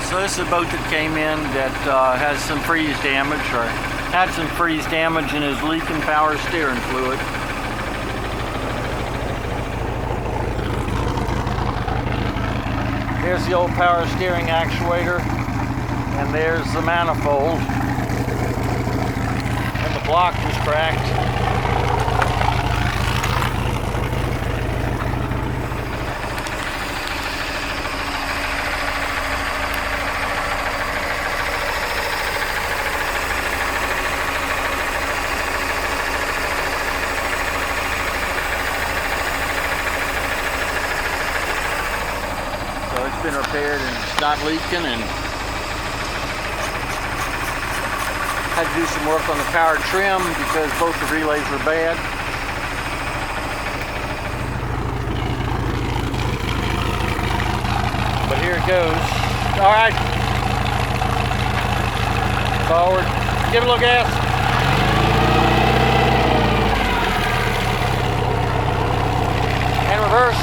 So this is a boat that came in that has some freeze damage, or had some freeze damage and is leaking power steering fluid. Here's the old power steering actuator, and there's the manifold, and the block was cracked. It's been repaired and it's not leaking, and had to do some work on the power trim because both the relays were bad. But here it goes. All right. Forward. Give it a little gas. And reverse.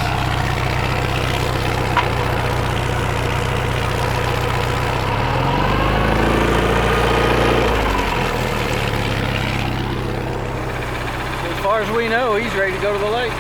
As far as we know, he's ready to go to the lake.